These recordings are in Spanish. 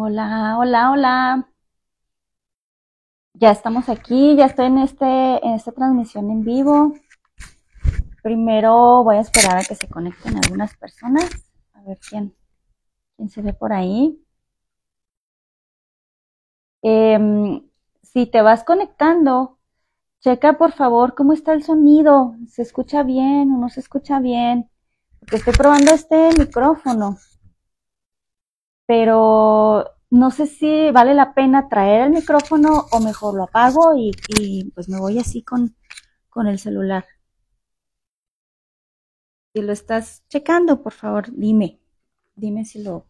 Hola, hola, hola. Ya estamos aquí, ya estoy en esta transmisión en vivo. Primero voy a esperar a que se conecten algunas personas. A ver quién se ve por ahí. Si te vas conectando, checa por favor cómo está el sonido. ¿Se escucha bien o no se escucha bien? Porque estoy probando este micrófono, pero no sé si vale la pena traer el micrófono o mejor lo apago y pues me voy así con el celular. Si lo estás checando, por favor, dime si lo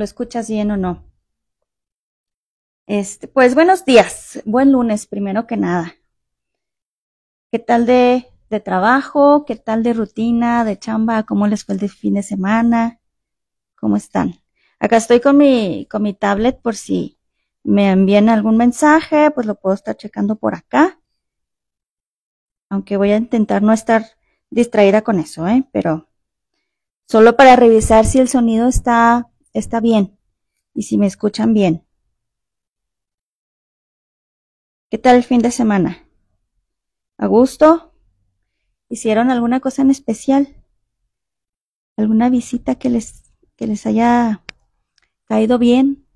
escuchas bien o no. Pues buenos días, buen lunes primero que nada. ¿Qué tal de trabajo? ¿Qué tal de rutina, de chamba? ¿Cómo les fue el de fin de semana? ¿Cómo están? Acá estoy con mi tablet por si me envían algún mensaje, pues lo puedo estar checando por acá. Aunque voy a intentar no estar distraída con eso, pero solo para revisar si el sonido está bien y si me escuchan bien. ¿Qué tal el fin de semana? ¿A gusto? ¿Hicieron alguna cosa en especial? ¿Alguna visita que les haya caído bien?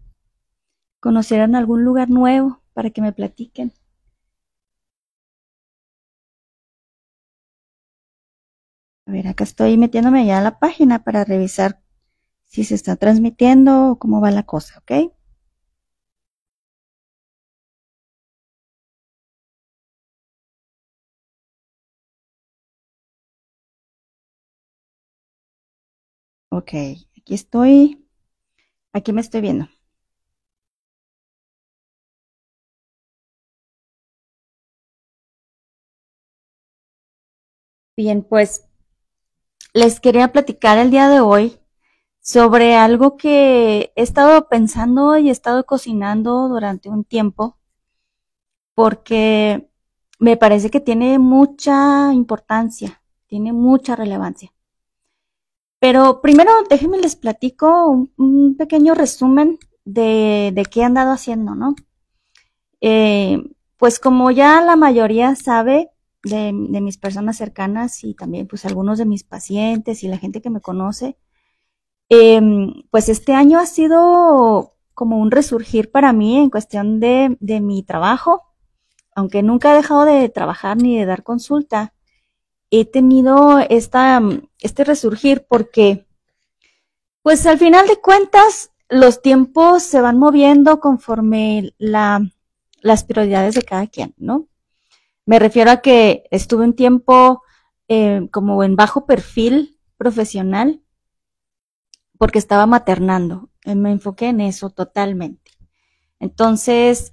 ¿Conocieron algún lugar nuevo para que me platiquen? A ver, acá estoy metiéndome ya a la página para revisar si se está transmitiendo o cómo va la cosa, ¿ok? Ok, aquí estoy, aquí me estoy viendo. Bien, pues les quería platicar el día de hoy sobre algo que he estado pensando y he estado cocinando durante un tiempo porque me parece que tiene mucha importancia, tiene mucha relevancia. Pero primero déjenme les platico un pequeño resumen de qué he andado haciendo, ¿no? Eh, pues como ya la mayoría sabe de mis personas cercanas y también pues algunos de mis pacientes y la gente que me conoce, pues este año ha sido como un resurgir para mí en cuestión de mi trabajo, aunque nunca he dejado de trabajar ni de dar consulta. He tenido este resurgir porque, pues al final de cuentas, los tiempos se van moviendo conforme las prioridades de cada quien, ¿no? Me refiero a que estuve un tiempo como en bajo perfil profesional porque estaba maternando. Me enfoqué en eso totalmente. Entonces,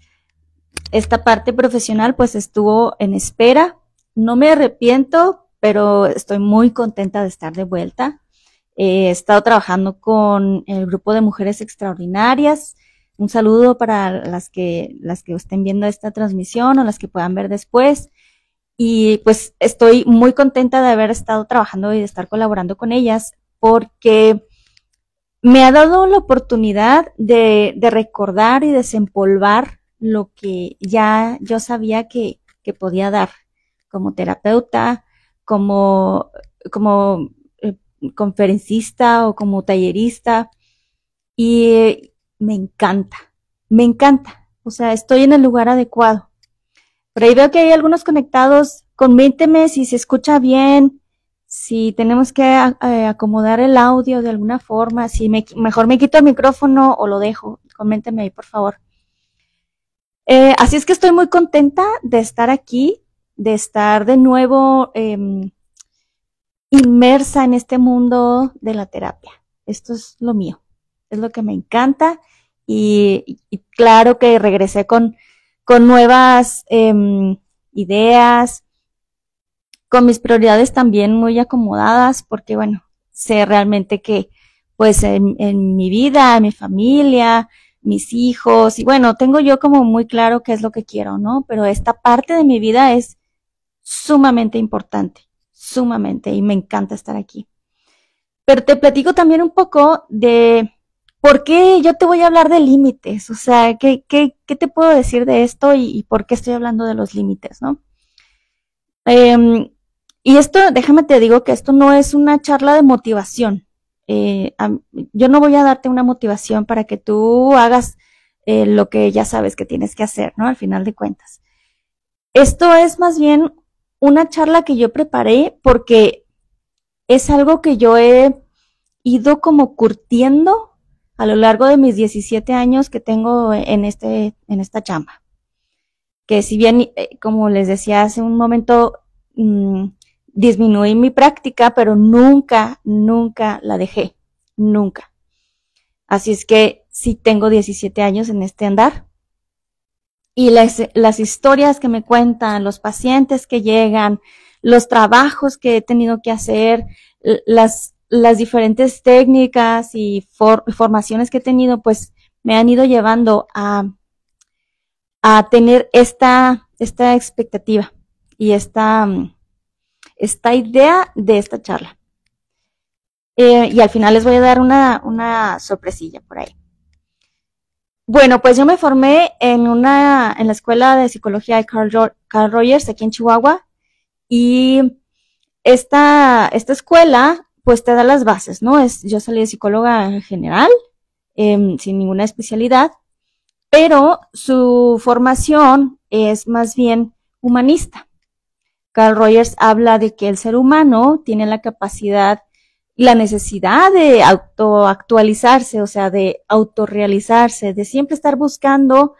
esta parte profesional pues estuvo en espera. No me arrepiento, pero estoy muy contenta de estar de vuelta. He estado trabajando con el grupo de mujeres extraordinarias. Un saludo para las que estén viendo esta transmisión o las que puedan ver después. Y pues estoy muy contenta de haber estado trabajando y de estar colaborando con ellas porque me ha dado la oportunidad de recordar y desempolvar lo que ya yo sabía que podía dar como terapeuta, como, como eh, conferencista o como tallerista. Y me encanta. O sea, estoy en el lugar adecuado. Por ahí veo que hay algunos conectados. Coménteme si se escucha bien, si tenemos que acomodar el audio de alguna forma, si mejor me quito el micrófono o lo dejo. Coménteme ahí, por favor. Así es que estoy muy contenta de estar aquí, de estar de nuevo inmersa en este mundo de la terapia. Esto es lo mío, es lo que me encanta y claro que regresé con nuevas ideas, con mis prioridades también muy acomodadas, porque bueno, sé realmente que pues en mi vida, en mi familia, mis hijos, y bueno, tengo yo como muy claro qué es lo que quiero, ¿no? Pero esta parte de mi vida es sumamente importante, sumamente, y me encanta estar aquí. Pero te platico también un poco de ¿por qué yo te voy a hablar de límites? O sea, ¿qué te puedo decir de esto y por qué estoy hablando de los límites, ¿no? Eh, y esto, déjame te digo que esto no es una charla de motivación. Yo no voy a darte una motivación para que tú hagas lo que ya sabes que tienes que hacer, ¿no? Al final de cuentas. Esto es más bien una charla que yo preparé porque es algo que yo he ido como curtiendo a lo largo de mis 17 años que tengo en esta chamba. Que si bien, como les decía hace un momento, disminuí mi práctica, pero nunca la dejé. Nunca. Así es que sí tengo 17 años en este andar. Y las historias que me cuentan, los pacientes que llegan, los trabajos que he tenido que hacer, las diferentes técnicas y formaciones que he tenido, pues me han ido llevando a tener esta expectativa y esta idea de esta charla. Y al final les voy a dar una sorpresilla por ahí. Bueno, pues yo me formé en la Escuela de Psicología de Carl Rogers aquí en Chihuahua, y esta escuela pues te da las bases, ¿no? Yo salí de psicóloga general, sin ninguna especialidad, pero su formación es más bien humanista. Carl Rogers habla de que el ser humano tiene la capacidad y la necesidad de autoactualizarse, o sea, de autorrealizarse, de siempre estar buscando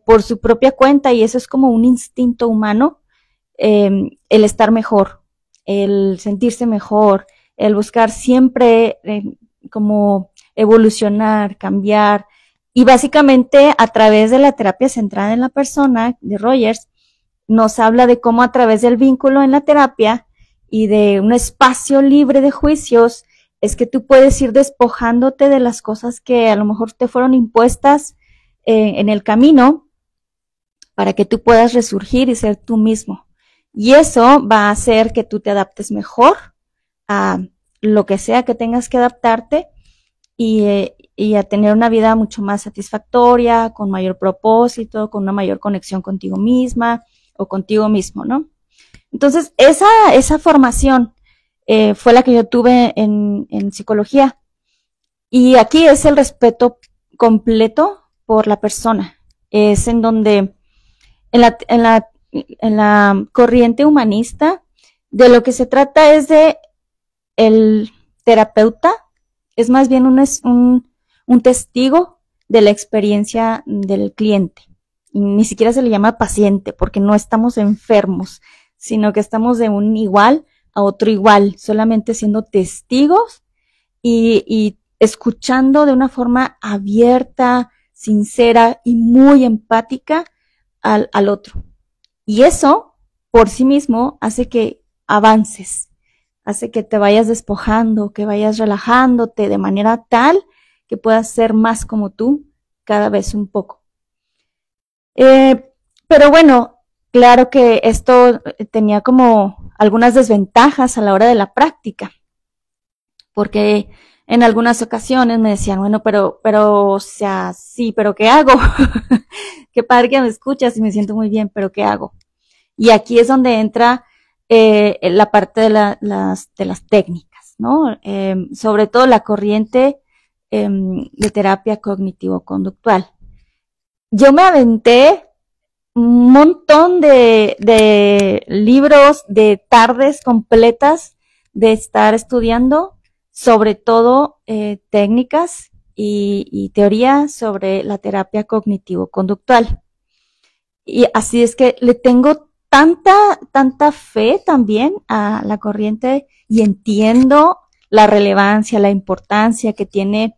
por su propia cuenta, y eso es como un instinto humano, el estar mejor, el sentirse mejor, el buscar siempre como evolucionar, cambiar, y básicamente a través de la terapia centrada en la persona de Rogers, nos habla de cómo a través del vínculo en la terapia y de un espacio libre de juicios es que tú puedes ir despojándote de las cosas que a lo mejor te fueron impuestas en el camino, para que tú puedas resurgir y ser tú mismo. Y eso va a hacer que tú te adaptes mejor a lo que sea que tengas que adaptarte, y a tener una vida mucho más satisfactoria, con mayor propósito, con una mayor conexión contigo misma o contigo mismo, ¿no? Entonces, esa formación fue la que yo tuve en psicología. Y aquí es el respeto completo por la persona. Es en donde, en la corriente humanista, de lo que se trata es de el terapeuta, es más bien un testigo de la experiencia del cliente. Y ni siquiera se le llama paciente, porque no estamos enfermos, sino que estamos de un igual a otro igual, solamente siendo testigos y escuchando de una forma abierta, sincera y muy empática al otro. Y eso, por sí mismo, hace que avances, hace que te vayas despojando, que vayas relajándote de manera tal que puedas ser más como tú cada vez un poco. Pero bueno, claro que esto tenía como algunas desventajas a la hora de la práctica, porque en algunas ocasiones me decían, bueno, pero, o sea, sí, pero ¿qué hago? Qué padre que me escuchas y me siento muy bien, pero ¿qué hago? Y aquí es donde entra la parte de las técnicas, ¿no? Sobre todo la corriente de terapia cognitivo-conductual. Yo me aventé un montón de libros, de tardes completas de estar estudiando, sobre todo técnicas y teoría sobre la terapia cognitivo-conductual. Y así es que le tengo tanta fe también a la corriente, y entiendo la relevancia, la importancia que tiene,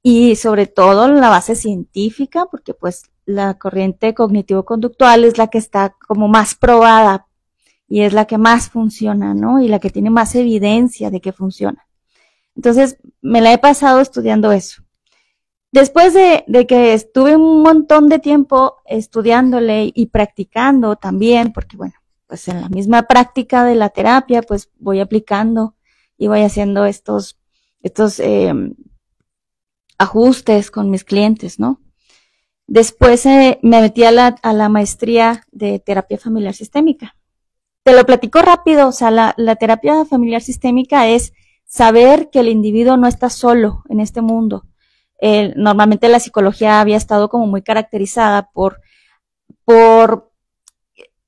y sobre todo la base científica, porque pues la corriente cognitivo-conductual es la que está como más probada y es la que más funciona, ¿no? Y la que tiene más evidencia de que funciona. Entonces, me la he pasado estudiando eso. Después de que estuve un montón de tiempo estudiándole y practicando también, porque bueno, pues en la misma práctica de la terapia, pues voy aplicando y voy haciendo estos ajustes con mis clientes, ¿no? Después me metí a la maestría de terapia familiar sistémica. Te lo platico rápido, o sea, la terapia familiar sistémica es saber que el individuo no está solo en este mundo. Normalmente la psicología había estado como muy caracterizada por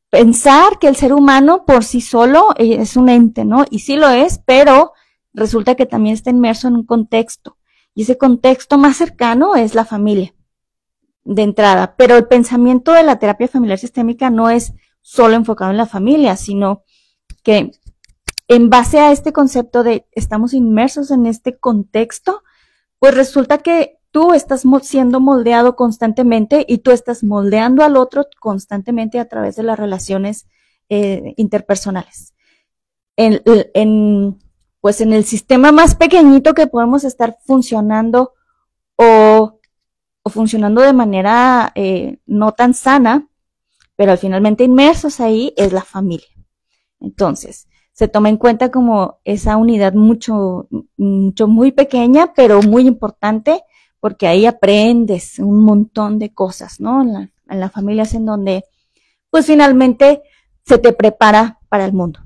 pensar que el ser humano por sí solo es un ente, ¿no? Y sí lo es, pero resulta que también está inmerso en un contexto. Y ese contexto más cercano es la familia, de entrada. Pero el pensamiento de la terapia familiar sistémica no es solo enfocado en la familia, sino que en base a este concepto de estamos inmersos en este contexto, pues resulta que tú estás siendo moldeado constantemente y tú estás moldeando al otro constantemente a través de las relaciones interpersonales. Pues en el sistema más pequeñito que podemos estar funcionando o funcionando de manera no tan sana, pero finalmente inmersos ahí es la familia. Entonces, se toma en cuenta como esa unidad muy pequeña, pero muy importante, porque ahí aprendes un montón de cosas, ¿no? En la familia es en donde, pues finalmente se te prepara para el mundo.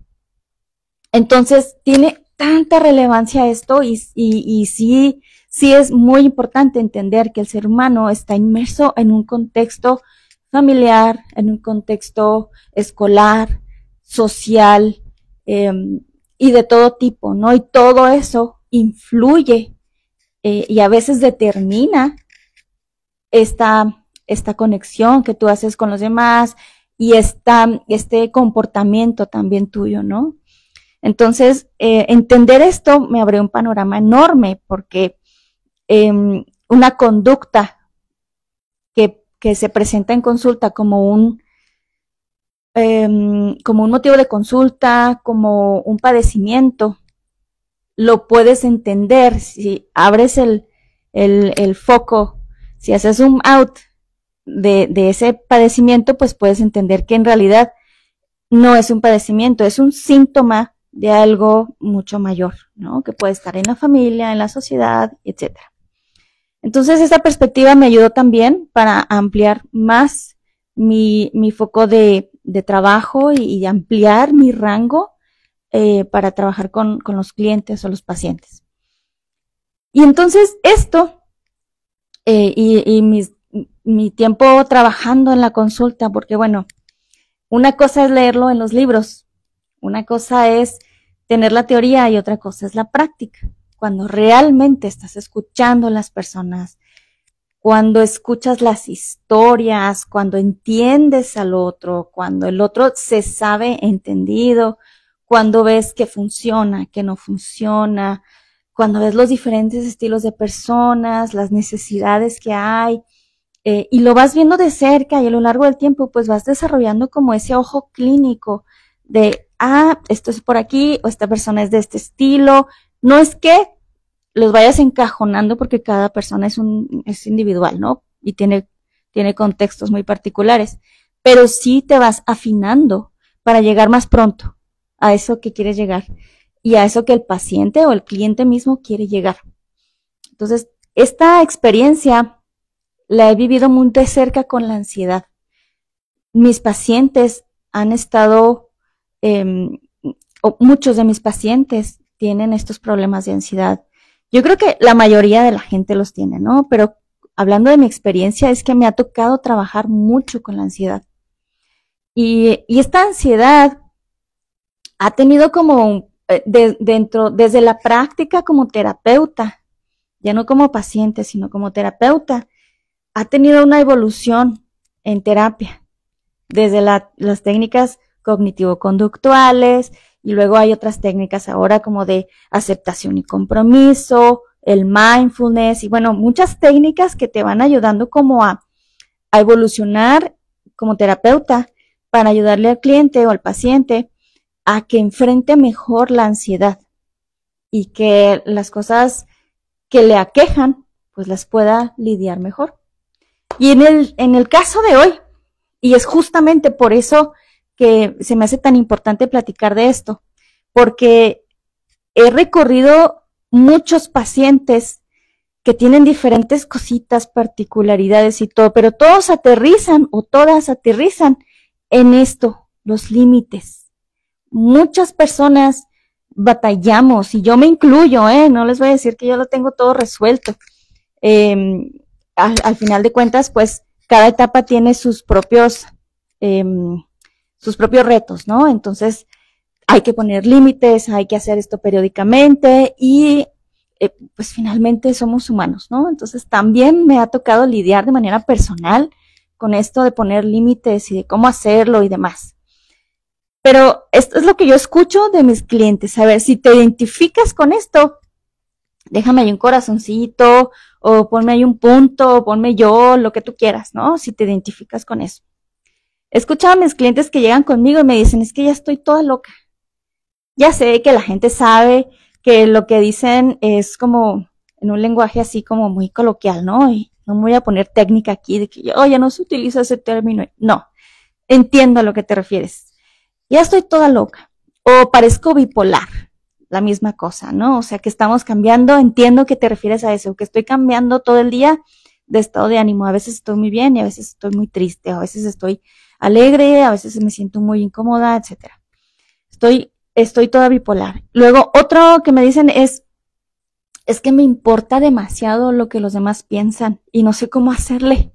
Entonces, tiene tanta relevancia esto y sí es muy importante entender que el ser humano está inmerso en un contexto familiar, en un contexto escolar, social, y de todo tipo, ¿no? Y todo eso influye y a veces determina esta conexión que tú haces con los demás y este comportamiento también tuyo, ¿no? Entonces, entender esto me abrió un panorama enorme porque una conducta que se presenta en consulta como un motivo de consulta, como un padecimiento, lo puedes entender si abres el foco, si haces zoom out de ese padecimiento, pues puedes entender que en realidad no es un padecimiento, es un síntoma de algo mucho mayor, ¿no? Que puede estar en la familia, en la sociedad, etcétera. Entonces, esa perspectiva me ayudó también para ampliar más mi foco de trabajo y ampliar mi rango para trabajar con los clientes o los pacientes. Y entonces esto mi tiempo trabajando en la consulta, porque bueno, una cosa es leerlo en los libros, una cosa es tener la teoría y otra cosa es la práctica. Cuando realmente estás escuchando a las personas, cuando escuchas las historias, cuando entiendes al otro, cuando el otro se sabe entendido, cuando ves que funciona, que no funciona, cuando ves los diferentes estilos de personas, las necesidades que hay, y lo vas viendo de cerca y a lo largo del tiempo, pues vas desarrollando como ese ojo clínico de, esto es por aquí, o esta persona es de este estilo. No es que los vayas encajonando porque cada persona es individual, ¿no? Y tiene contextos muy particulares, pero sí te vas afinando para llegar más pronto a eso que quieres llegar y a eso que el paciente o el cliente mismo quiere llegar. Entonces, esta experiencia la he vivido muy de cerca con la ansiedad. Mis pacientes han estado, o muchos de mis pacientes tienen estos problemas de ansiedad. Yo creo que la mayoría de la gente los tiene, ¿no? Pero hablando de mi experiencia, es que me ha tocado trabajar mucho con la ansiedad. Y esta ansiedad ha tenido como desde la práctica como terapeuta, ya no como paciente, sino como terapeuta, ha tenido una evolución en terapia, desde las técnicas cognitivo-conductuales, y luego hay otras técnicas ahora como de aceptación y compromiso, el mindfulness, y bueno, muchas técnicas que te van ayudando como a evolucionar como terapeuta para ayudarle al cliente o al paciente a que enfrente mejor la ansiedad y que las cosas que le aquejan, pues las pueda lidiar mejor. Y en el caso de hoy, y es justamente por eso que se me hace tan importante platicar de esto, porque he recorrido muchos pacientes que tienen diferentes cositas, particularidades y todo, pero todos aterrizan o todas aterrizan en esto, los límites. Muchas personas batallamos, y yo me incluyo, no les voy a decir que yo lo tengo todo resuelto. Al final de cuentas, pues cada etapa tiene sus propios retos, ¿no? Entonces hay que poner límites, hay que hacer esto periódicamente y pues finalmente somos humanos, ¿no? Entonces también me ha tocado lidiar de manera personal con esto de poner límites y de cómo hacerlo y demás. Pero esto es lo que yo escucho de mis clientes. A ver, si te identificas con esto, déjame ahí un corazoncito, o ponme ahí un punto, o ponme yo, lo que tú quieras, ¿no? Si te identificas con eso. He escuchado a mis clientes que llegan conmigo y me dicen, es que ya estoy toda loca. Ya sé que la gente sabe que lo que dicen es como en un lenguaje así como muy coloquial, ¿no? Y no me voy a poner técnica aquí de que ya no se utiliza ese término. No, entiendo a lo que te refieres. Ya estoy toda loca. O parezco bipolar, la misma cosa, ¿no? O sea, que estamos cambiando, entiendo que te refieres a eso, que estoy cambiando todo el día de estado de ánimo. A veces estoy muy bien y a veces estoy muy triste, a veces estoy alegre, a veces me siento muy incómoda, etcétera. Estoy toda bipolar. Luego, otro que me dicen es que me importa demasiado lo que los demás piensan y no sé cómo hacerle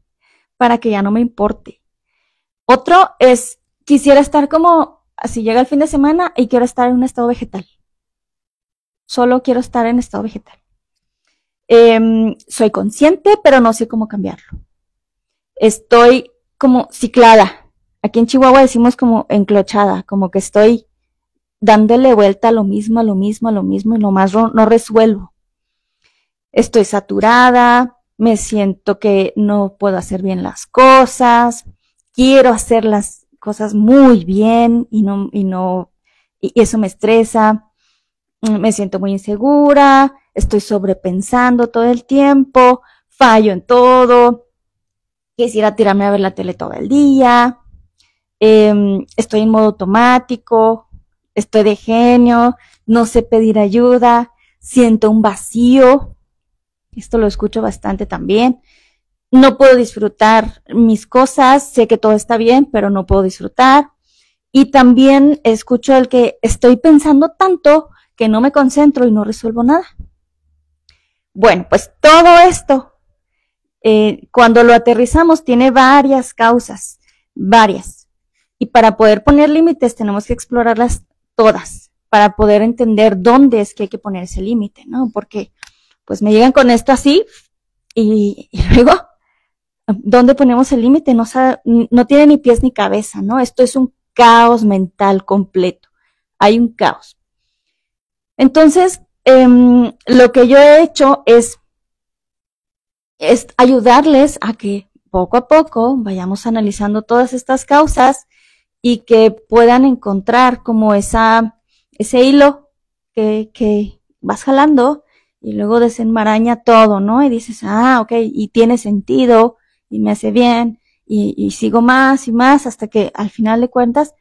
para que ya no me importe. Otro es, quisiera estar como, así llega el fin de semana y quiero estar en un estado vegetal. Solo quiero estar en estado vegetal. Soy consciente, pero no sé cómo cambiarlo. Estoy como ciclada. Aquí en Chihuahua decimos como enclochada, como que estoy dándole vuelta a lo mismo y nomás no resuelvo. Estoy saturada, me siento que no puedo hacer bien las cosas, quiero hacer las cosas muy bien y eso me estresa, me siento muy insegura, estoy sobrepensando todo el tiempo, fallo en todo, quisiera tirarme a ver la tele todo el día, estoy en modo automático, estoy de genio, no sé pedir ayuda, siento un vacío, esto lo escucho bastante también, no puedo disfrutar mis cosas, sé que todo está bien, pero no puedo disfrutar, y también escucho el que estoy pensando tanto que no me concentro y no resuelvo nada. Bueno, pues todo esto, cuando lo aterrizamos, tiene varias causas, varias. Y para poder poner límites tenemos que explorarlas todas, para poder entender dónde es que hay que poner ese límite, ¿no? Porque pues me llegan con esto así y luego, ¿dónde ponemos el límite? No tiene ni pies ni cabeza, ¿no? Esto es un caos mental completo. Hay un caos. Entonces, lo que yo he hecho es ayudarles a que poco a poco vayamos analizando todas estas causas y que puedan encontrar como ese hilo que vas jalando y luego desenmaraña todo, ¿no? Y dices, ok, y tiene sentido y me hace bien y sigo más y más hasta que al final de cuentas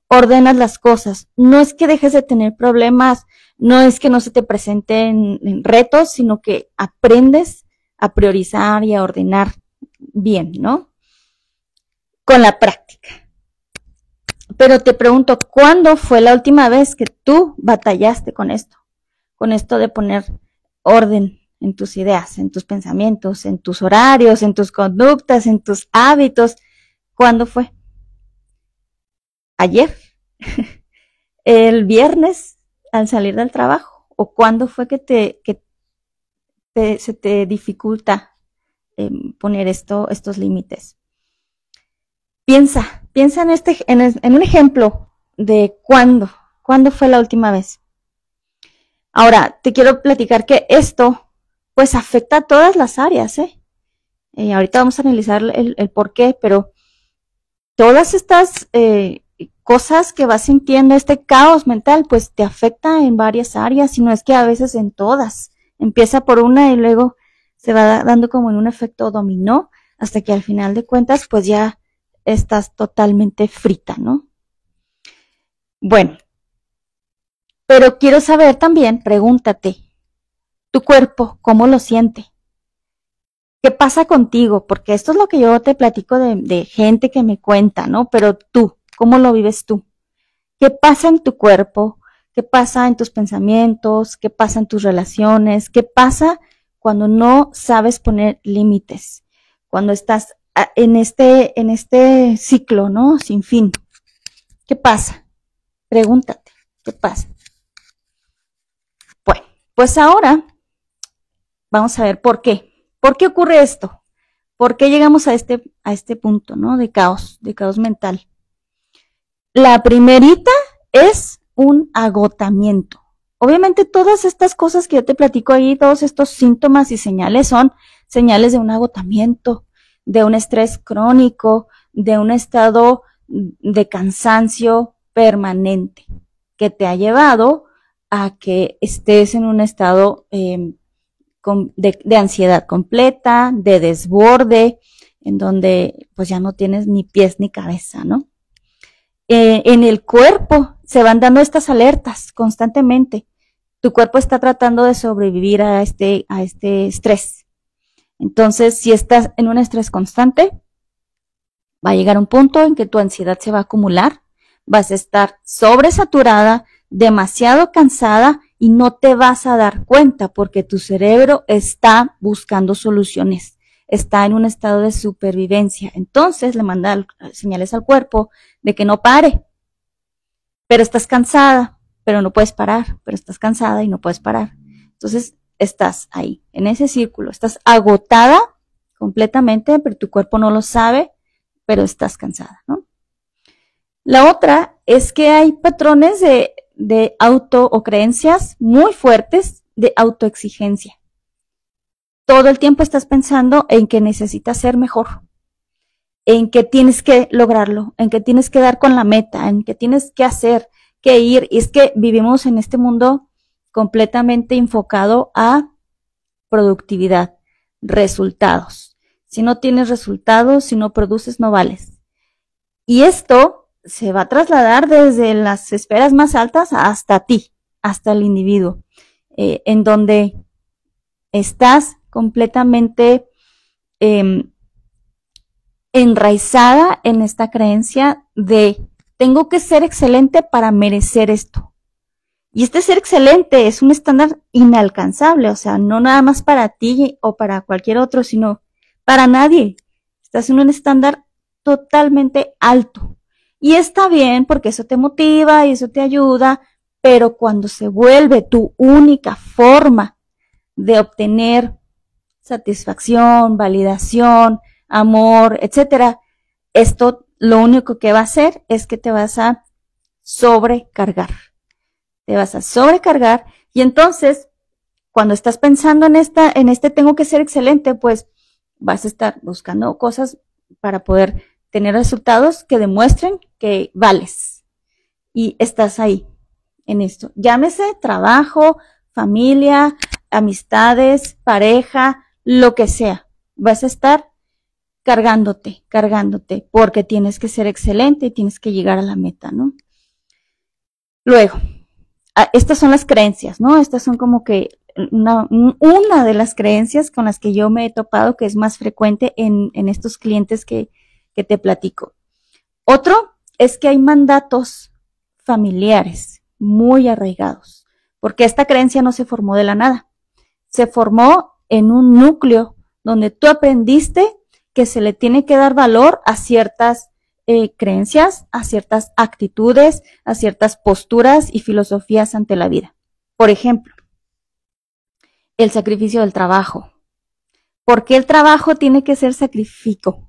ordenas las cosas. No es que dejes de tener problemas, no es que no se te presenten retos, sino que aprendes a priorizar y a ordenar bien, ¿no? Con la práctica. Pero te pregunto, ¿cuándo fue la última vez que tú batallaste con esto? Con esto de poner orden en tus ideas, en tus pensamientos, en tus horarios, en tus conductas, en tus hábitos. ¿Cuándo fue? ¿Ayer? ¿El viernes al salir del trabajo? ¿O cuándo fue que se te dificulta poner estos límites? Piensa en un ejemplo de cuándo fue la última vez. Ahora, te quiero platicar que esto pues afecta a todas las áreas, ahorita vamos a analizar el por qué, pero todas estas cosas que vas sintiendo, este caos mental, pues te afecta en varias áreas, y no es que a veces en todas. Empieza por una y luego se va dando como en un efecto dominó, hasta que al final de cuentas, pues ya estás totalmente frita, ¿no? Bueno, pero quiero saber también, pregúntate, ¿tu cuerpo cómo lo siente? ¿Qué pasa contigo? Porque esto es lo que yo te platico de gente que me cuenta, ¿no? Pero tú, ¿cómo lo vives tú? ¿Qué pasa en tu cuerpo? ¿Qué pasa en tus pensamientos? ¿Qué pasa en tus relaciones? ¿Qué pasa cuando no sabes poner límites? Cuando estás en este ciclo, ¿no? Sin fin. ¿Qué pasa? Pregúntate, ¿qué pasa? Bueno, pues ahora vamos a ver por qué. ¿Por qué ocurre esto? ¿Por qué llegamos a este punto, ¿no? De caos mental. La primerita es un agotamiento. Obviamente todas estas cosas que yo te platico ahí, todos estos síntomas y señales son señales de un agotamiento, de un estrés crónico, de un estado de cansancio permanente que te ha llevado a que estés en un estado de ansiedad completa, de desborde, en donde pues ya no tienes ni pies ni cabeza, ¿no? En el cuerpo se van dando estas alertas constantemente. Tu cuerpo está tratando de sobrevivir a este estrés. Entonces, si estás en un estrés constante, va a llegar un punto en que tu ansiedad se va a acumular, vas a estar sobresaturada, demasiado cansada y no te vas a dar cuenta porque tu cerebro está buscando soluciones, está en un estado de supervivencia. Entonces le manda señales al cuerpo de que no pare, pero estás cansada, pero no puedes parar, pero estás cansada y no puedes parar. Entonces estás ahí, en ese círculo, estás agotada completamente, pero tu cuerpo no lo sabe, pero estás cansada, ¿no? La otra es que hay patrones de auto o creencias muy fuertes de autoexigencia. Todo el tiempo estás pensando en que necesitas ser mejor, en que tienes que lograrlo, en que tienes que dar con la meta, en que tienes que hacer, que ir. Y es que vivimos en este mundo completamente enfocado a productividad, resultados. Si no tienes resultados, si no produces, no vales. Y esto se va a trasladar desde las esferas más altas hasta ti, hasta el individuo, en donde estás completamente enraizada en esta creencia de tengo que ser excelente para merecer esto. Y este ser excelente es un estándar inalcanzable, o sea, no nada más para ti o para cualquier otro, sino para nadie. Estás en un estándar totalmente alto. Y está bien porque eso te motiva y eso te ayuda, pero cuando se vuelve tu única forma de obtener satisfacción, validación, amor, etcétera, esto lo único que va a hacer es que te vas a sobrecargar. Te vas a sobrecargar y entonces cuando estás pensando en este tengo que ser excelente, pues vas a estar buscando cosas para poder tener resultados que demuestren que vales y estás ahí en esto. Llámese trabajo, familia, amistades, pareja, lo que sea. Vas a estar cargándote, porque tienes que ser excelente y tienes que llegar a la meta, ¿no? Luego, estas son las creencias, ¿no? Estas son como que una de las creencias con las que yo me he topado que es más frecuente en estos clientes que te platico. Otro es que hay mandatos familiares muy arraigados, porque esta creencia no se formó de la nada. Se formó en un núcleo donde tú aprendiste que se le tiene que dar valor a ciertas creencias, a ciertas actitudes, a ciertas posturas y filosofías ante la vida. Por ejemplo, el sacrificio del trabajo. ¿Por qué el trabajo tiene que ser sacrificado?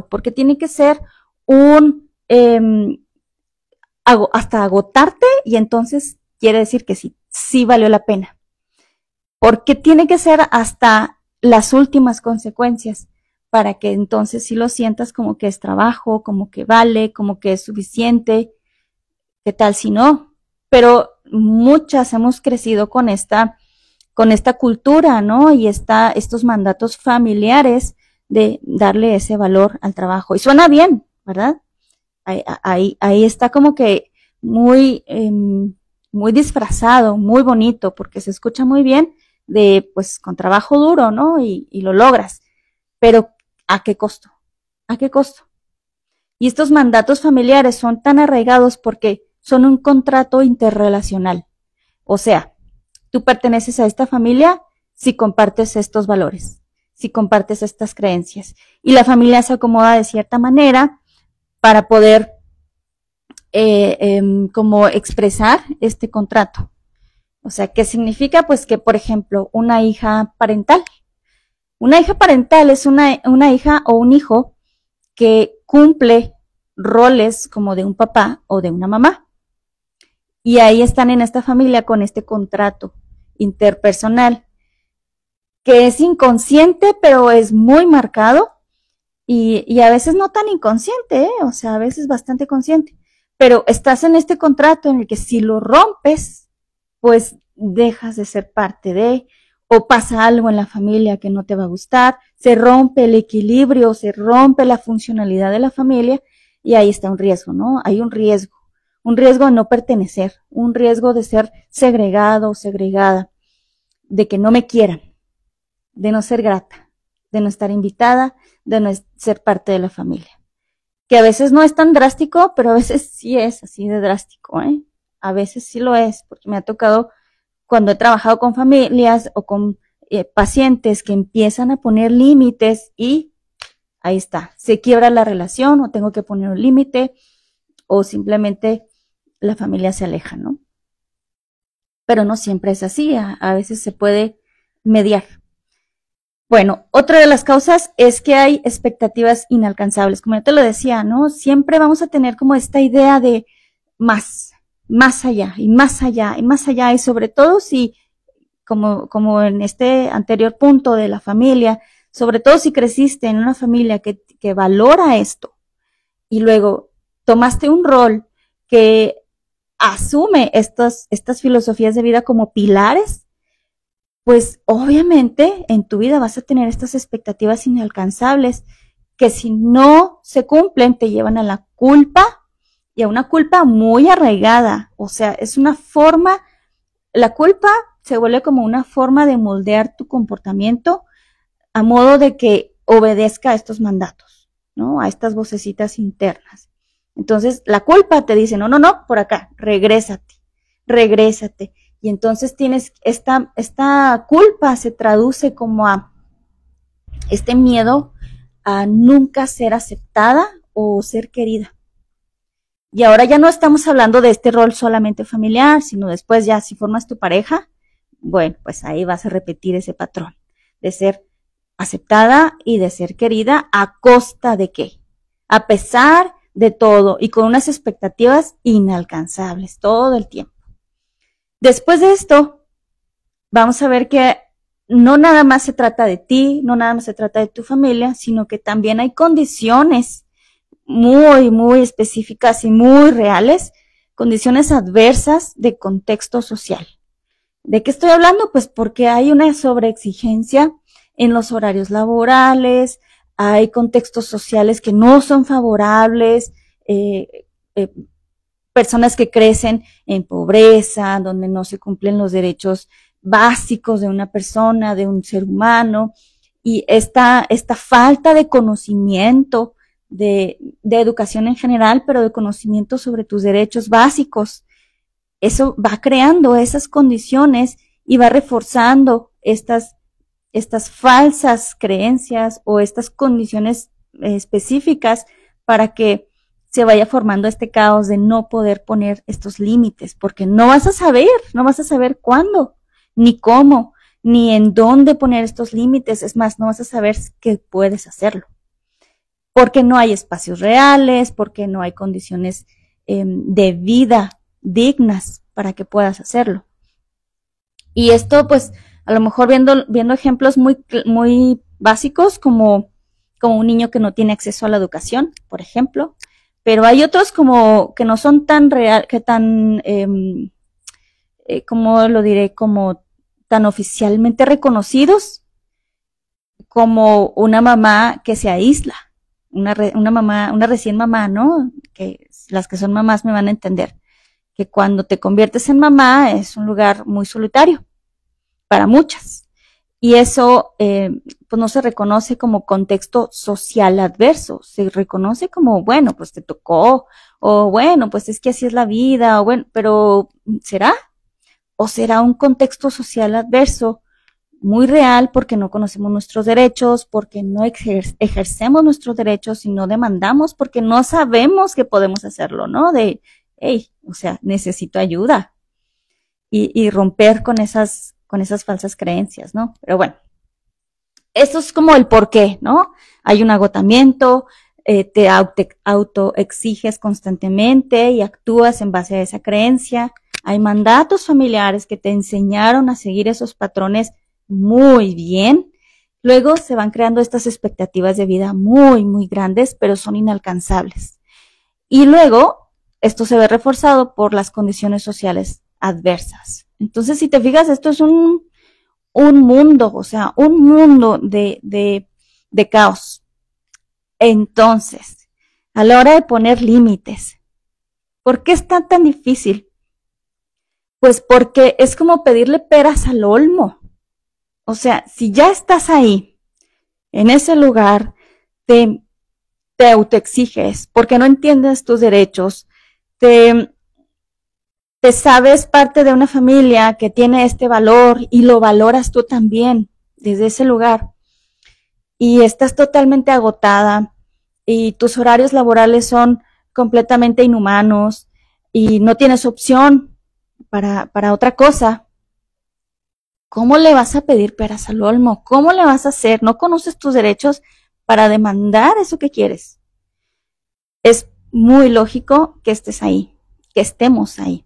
Porque tiene que ser hasta agotarte y entonces quiere decir que sí valió la pena. Porque tiene que ser hasta las últimas consecuencias para que entonces sí lo sientas como que es trabajo, como que vale, como que es suficiente. ¿Qué tal si no? Pero muchas hemos crecido con esta cultura, ¿no? Y estos mandatos familiares de darle ese valor al trabajo. Y suena bien, ¿verdad? Ahí está como que muy disfrazado, muy bonito, porque se escucha muy bien, pues con trabajo duro, ¿no? Y lo logras. Pero ¿a qué costo? ¿A qué costo? Y estos mandatos familiares son tan arraigados porque son un contrato interrelacional. O sea, tú perteneces a esta familia si compartes estos valores, si compartes estas creencias. Y la familia se acomoda de cierta manera para poder como expresar este contrato. O sea, ¿qué significa? Pues que, por ejemplo, una hija parental. Una hija parental es una hija o un hijo que cumple roles como de un papá o de una mamá. Y ahí están en esta familia con este contrato interpersonal, que es inconsciente, pero es muy marcado y a veces no tan inconsciente, o sea, a veces bastante consciente. Pero estás en este contrato en el que si lo rompes, pues dejas de ser parte de, o pasa algo en la familia que no te va a gustar, se rompe el equilibrio, se rompe la funcionalidad de la familia y ahí está un riesgo, ¿no? Hay un riesgo de no pertenecer, un riesgo de ser segregado o segregada, de que no me quieran, de no ser grata, de no estar invitada, de no ser parte de la familia. Que a veces no es tan drástico, pero a veces sí es así de drástico, ¿eh? A veces sí lo es, porque me ha tocado cuando he trabajado con familias o con pacientes que empiezan a poner límites y ahí está, se quiebra la relación o tengo que poner un límite o simplemente la familia se aleja, ¿no? Pero no siempre es así, a veces se puede mediar. Bueno, otra de las causas es que hay expectativas inalcanzables. Como yo te lo decía, ¿no? Siempre vamos a tener como esta idea de más allá y más allá y más allá. Y sobre todo si, como en este anterior punto de la familia, sobre todo si creciste en una familia que valora esto y luego tomaste un rol que asume estas filosofías de vida como pilares, pues obviamente en tu vida vas a tener estas expectativas inalcanzables que si no se cumplen te llevan a la culpa y a una culpa muy arraigada. O sea, es una forma, la culpa se vuelve como una forma de moldear tu comportamiento a modo de que obedezca a estos mandatos, ¿no? A estas vocecitas internas. Entonces, la culpa te dice, no, por acá, regrésate. Y entonces tienes esta culpa se traduce como a este miedo a nunca ser aceptada o ser querida. Y ahora ya no estamos hablando de este rol solamente familiar, sino después ya si formas tu pareja, bueno, pues ahí vas a repetir ese patrón de ser aceptada y de ser querida a costa de qué, a pesar de todo y con unas expectativas inalcanzables todo el tiempo. Después de esto, vamos a ver que no nada más se trata de ti, no nada más se trata de tu familia, sino que también hay condiciones muy, muy específicas y muy reales, condiciones adversas de contexto social. ¿De qué estoy hablando? Pues porque hay una sobreexigencia en los horarios laborales, hay contextos sociales que no son favorables, personas que crecen en pobreza, donde no se cumplen los derechos básicos de una persona, de un ser humano, y esta falta de conocimiento, de educación en general, pero de conocimiento sobre tus derechos básicos, eso va creando esas condiciones y va reforzando estas falsas creencias o estas condiciones específicas para que se vaya formando este caos de no poder poner estos límites, porque no vas a saber cuándo, ni cómo, ni en dónde poner estos límites, es más, no vas a saber que puedes hacerlo, porque no hay espacios reales, porque no hay condiciones de vida dignas para que puedas hacerlo. Y esto, pues, a lo mejor viendo ejemplos muy básicos, como un niño que no tiene acceso a la educación, por ejemplo, pero hay otros como que no son tan ¿cómo lo diré? Como tan oficialmente reconocidos, como una mamá que se aísla, una recién mamá, ¿no? Que las que son mamás me van a entender, que cuando te conviertes en mamá es un lugar muy solitario, para muchas. Y eso pues no se reconoce como contexto social adverso, se reconoce como, bueno, pues te tocó, o bueno, pues es que así es la vida, o bueno, pero ¿será? ¿O será un contexto social adverso muy real porque no conocemos nuestros derechos, porque no ejercemos nuestros derechos y no demandamos porque no sabemos que podemos hacerlo, ¿no? De, hey, o sea, necesito ayuda y romper con esas falsas creencias, ¿no? Pero bueno, eso es como el por qué, ¿no? Hay un agotamiento, te autoexiges constantemente y actúas en base a esa creencia. Hay mandatos familiares que te enseñaron a seguir esos patrones muy bien. Luego se van creando estas expectativas de vida muy, muy grandes, pero son inalcanzables. Y luego esto se ve reforzado por las condiciones sociales adversas. Entonces, si te fijas, esto es un mundo, o sea, un mundo de caos. Entonces, a la hora de poner límites, ¿por qué está tan difícil? Pues porque es como pedirle peras al olmo. O sea, si ya estás ahí, en ese lugar, te autoexiges porque no entiendes tus derechos, te sabes parte de una familia que tiene este valor y lo valoras tú también desde ese lugar y estás totalmente agotada y tus horarios laborales son completamente inhumanos y no tienes opción para otra cosa. ¿Cómo le vas a pedir peras al olmo? ¿Cómo le vas a hacer? No conoces tus derechos para demandar eso que quieres. Es muy lógico que estés ahí, que estemos ahí.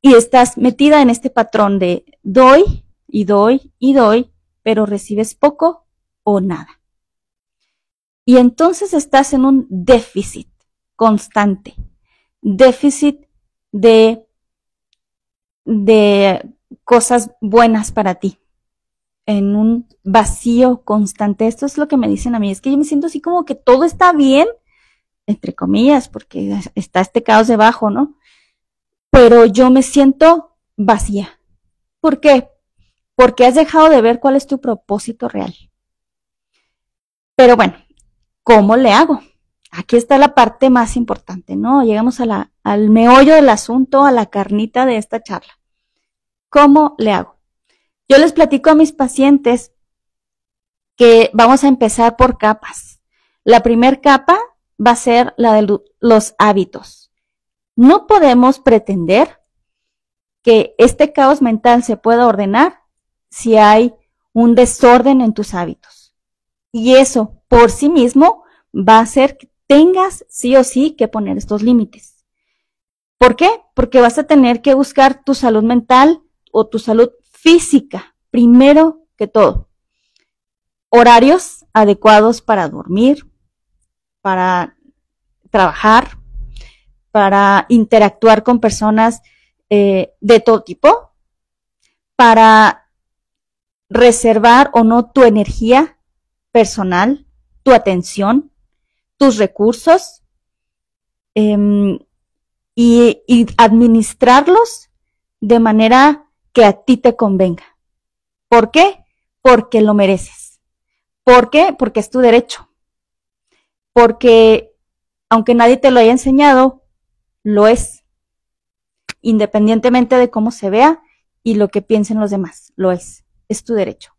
Y estás metida en este patrón de doy y doy y doy, pero recibes poco o nada. Y entonces estás en un déficit constante, déficit de cosas buenas para ti, en un vacío constante. Esto es lo que me dicen a mí, es que yo me siento así como que todo está bien, entre comillas, porque está este caos debajo, ¿no? Pero yo me siento vacía. ¿Por qué? Porque has dejado de ver cuál es tu propósito real. Pero bueno, ¿cómo le hago? Aquí está la parte más importante, ¿no? Llegamos al meollo del asunto, a la carnita de esta charla. ¿Cómo le hago? Yo les platico a mis pacientes que vamos a empezar por capas. La primera capa va a ser la de los hábitos. No podemos pretender que este caos mental se pueda ordenar si hay un desorden en tus hábitos. Y eso por sí mismo va a hacer que tengas sí o sí que poner estos límites. ¿Por qué? Porque vas a tener que buscar tu salud mental o tu salud física, primero que todo. Horarios adecuados para dormir, para trabajar, para interactuar con personas de todo tipo, para reservar o no tu energía personal, tu atención, tus recursos y administrarlos de manera que a ti te convenga. ¿Por qué? Porque lo mereces. ¿Por qué? Porque es tu derecho. Porque aunque nadie te lo haya enseñado, lo es. Independientemente de cómo se vea y lo que piensen los demás, lo es. Es tu derecho.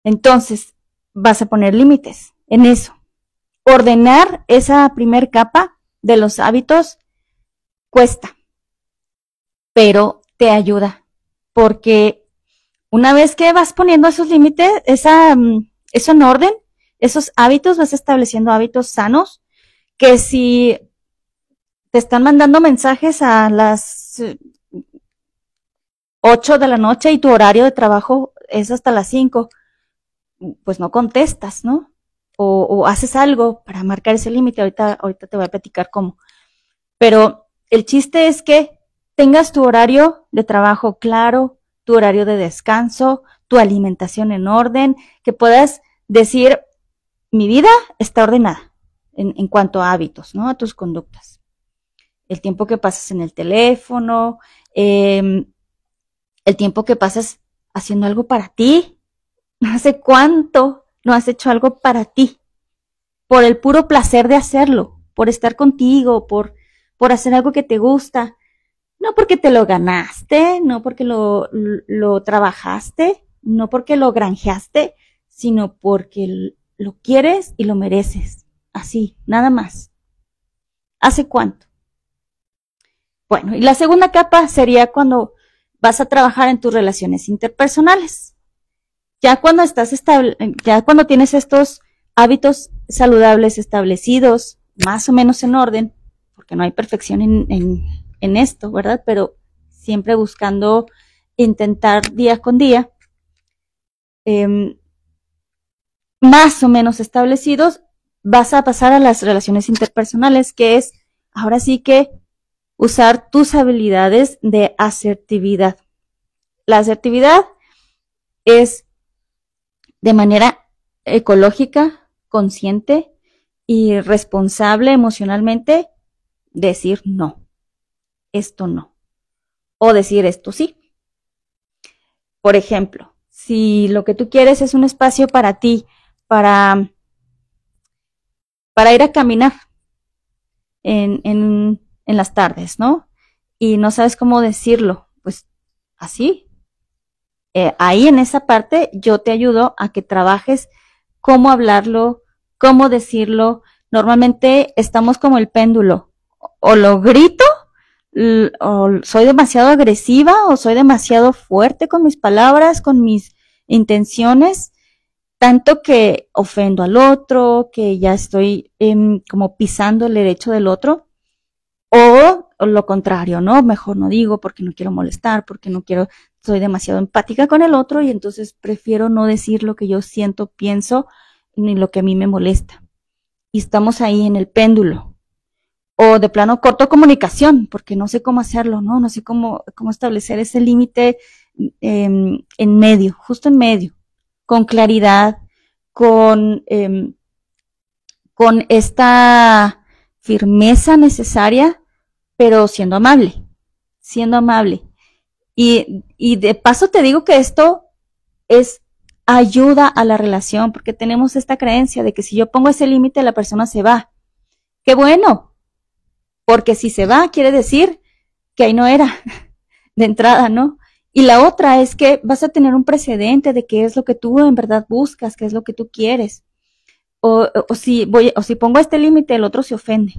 Entonces, vas a poner límites en eso. Ordenar esa primer capa de los hábitos cuesta, pero te ayuda, porque una vez que vas poniendo esos límites, eso en orden, esos hábitos, vas estableciendo hábitos sanos, que si te están mandando mensajes a las 8 de la noche y tu horario de trabajo es hasta las 5, pues no contestas, ¿no? O haces algo para marcar ese límite, ahorita te voy a platicar cómo. Pero el chiste es que tengas tu horario de trabajo claro, tu horario de descanso, tu alimentación en orden, que puedas decir, mi vida está ordenada en cuanto a hábitos, ¿no? A tus conductas. El tiempo que pasas en el teléfono, el tiempo que pasas haciendo algo para ti. ¿Hace cuánto no has hecho algo para ti? Por el puro placer de hacerlo, por estar contigo, por hacer algo que te gusta. No porque te lo ganaste, no porque lo trabajaste, no porque lo granjeaste, sino porque lo quieres y lo mereces. Así, nada más. ¿Hace cuánto? Bueno, y la segunda capa sería cuando vas a trabajar en tus relaciones interpersonales. Ya cuando ya cuando tienes estos hábitos saludables establecidos, más o menos en orden, porque no hay perfección en esto, ¿verdad? Pero siempre buscando intentar día con día, más o menos establecidos, vas a pasar a las relaciones interpersonales, que es ahora sí que usar tus habilidades de asertividad. La asertividad es de manera ecológica, consciente y responsable emocionalmente decir no, esto no, o decir esto sí. Por ejemplo, si lo que tú quieres es un espacio para ti, para ir a caminar en las tardes, ¿no? Y no sabes cómo decirlo, pues así. Ahí en esa parte yo te ayudo a que trabajes cómo hablarlo, cómo decirlo. Normalmente estamos como el péndulo. O lo grito, o soy demasiado agresiva, o soy demasiado fuerte con mis palabras, con mis intenciones, tanto que ofendo al otro, que ya estoy como pisando el derecho del otro. O lo contrario, ¿no? Mejor no digo porque no quiero molestar, porque no quiero, soy demasiado empática con el otro y entonces prefiero no decir lo que yo siento, pienso, ni lo que a mí me molesta. Y estamos ahí en el péndulo. O de plano corto comunicación, porque no sé cómo hacerlo, ¿no? No sé cómo establecer ese límite en medio, justo en medio, con claridad, con esta firmeza necesaria, pero siendo amable, siendo amable. Y de paso te digo que esto es ayuda a la relación, porque tenemos esta creencia de que si yo pongo ese límite, la persona se va. ¡Qué bueno! Porque si se va, quiere decir que ahí no era de entrada, ¿no? Y la otra es que vas a tener un precedente de qué es lo que tú en verdad buscas, qué es lo que tú quieres. O si pongo este límite, el otro se ofende.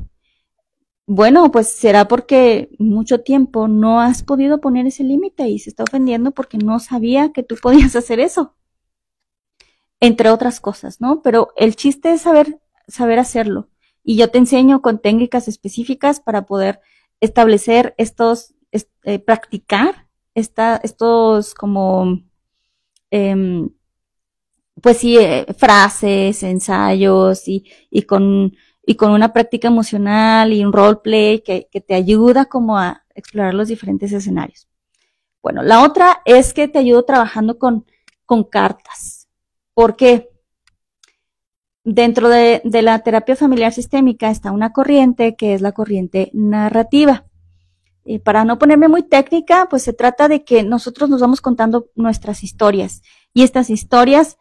Bueno, pues será porque mucho tiempo no has podido poner ese límite y se está ofendiendo porque no sabía que tú podías hacer eso. Entre otras cosas, ¿no? Pero el chiste es saber hacerlo. Y yo te enseño con técnicas específicas para poder establecer practicar estos como, pues sí, frases, ensayos y con una práctica emocional y un roleplay que te ayuda como a explorar los diferentes escenarios. Bueno, la otra es que te ayudo trabajando con cartas. ¿Por qué? Dentro de la terapia familiar sistémica está una corriente que es la corriente narrativa. Para no ponerme muy técnica, pues se trata de que nosotros nos vamos contando nuestras historias y estas historias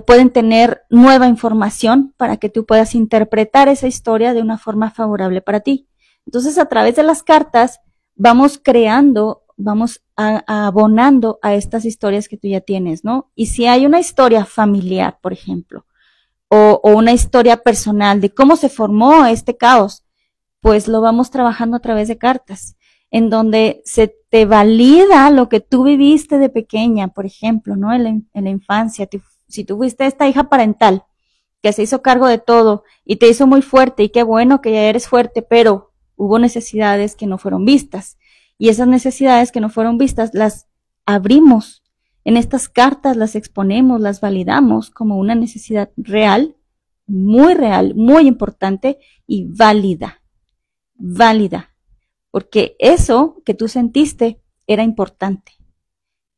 pueden tener nueva información para que tú puedas interpretar esa historia de una forma favorable para ti. Entonces, a través de las cartas, vamos creando, vamos abonando a estas historias que tú ya tienes, ¿no? Y si hay una historia familiar, por ejemplo, o una historia personal de cómo se formó este caos, pues lo vamos trabajando a través de cartas, en donde se te valida lo que tú viviste de pequeña, por ejemplo, ¿no? En la infancia, si tú fuiste esta hija parental que se hizo cargo de todo y te hizo muy fuerte y qué bueno que ya eres fuerte, pero hubo necesidades que no fueron vistas y esas necesidades que no fueron vistas las abrimos en estas cartas, las exponemos, las validamos como una necesidad real, muy importante y válida, porque eso que tú sentiste era importante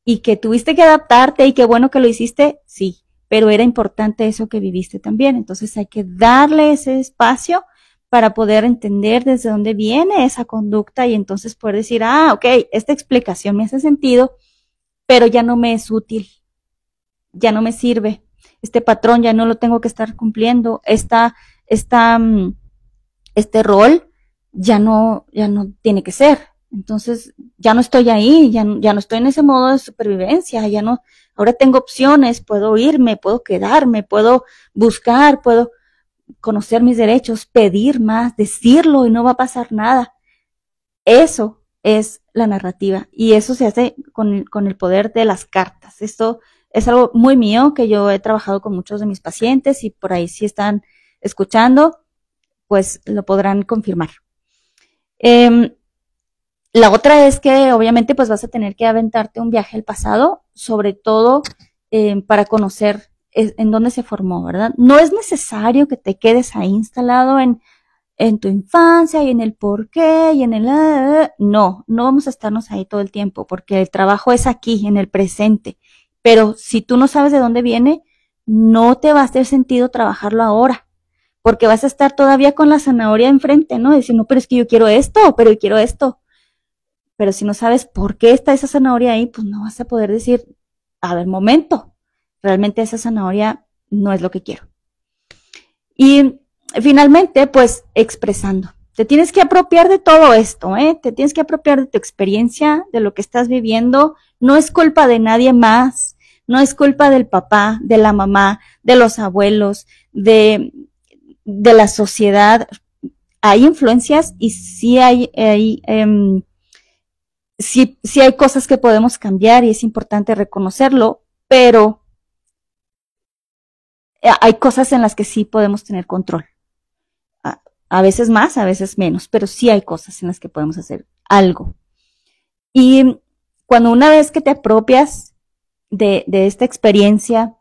y que tuviste que adaptarte y qué bueno que lo hiciste, sí, pero era importante eso que viviste también. Entonces hay que darle ese espacio para poder entender desde dónde viene esa conducta y entonces poder decir, ok, esta explicación me hace sentido pero ya no me es útil, ya no me sirve. Este patrón ya no lo tengo que estar cumpliendo. Este rol ya no tiene que ser. Entonces, ya no estoy ahí, ya no estoy en ese modo de supervivencia, ya no, ahora tengo opciones, puedo irme, puedo quedarme, puedo buscar, puedo conocer mis derechos, pedir más, decirlo y no va a pasar nada. Eso es la narrativa y eso se hace con el poder de las cartas. Esto es algo muy mío que yo he trabajado con muchos de mis pacientes y por ahí si están escuchando, pues lo podrán confirmar. La otra es que obviamente pues vas a tener que aventarte un viaje al pasado, sobre todo para conocer en dónde se formó, ¿verdad? No es necesario que te quedes ahí instalado en tu infancia y en el por qué y en el... no vamos a estarnos ahí todo el tiempo porque el trabajo es aquí, en el presente. Pero si tú no sabes de dónde viene, no te va a hacer sentido trabajarlo ahora porque vas a estar todavía con la zanahoria enfrente, ¿no? Decir, no, pero es que yo quiero esto, pero yo quiero esto. Pero si no sabes por qué está esa zanahoria ahí, pues no vas a poder decir, a ver, momento, realmente esa zanahoria no es lo que quiero. Y finalmente, pues expresando. Te tienes que apropiar de todo esto, ¿eh? Te tienes que apropiar de tu experiencia, de lo que estás viviendo. No es culpa de nadie más. No es culpa del papá, de la mamá, de los abuelos, de la sociedad. Hay influencias y sí sí hay cosas que podemos cambiar y es importante reconocerlo, pero hay cosas en las que sí podemos tener control. A veces más, a veces menos, pero sí hay cosas en las que podemos hacer algo. Y cuando una vez que te apropias de esta experiencia,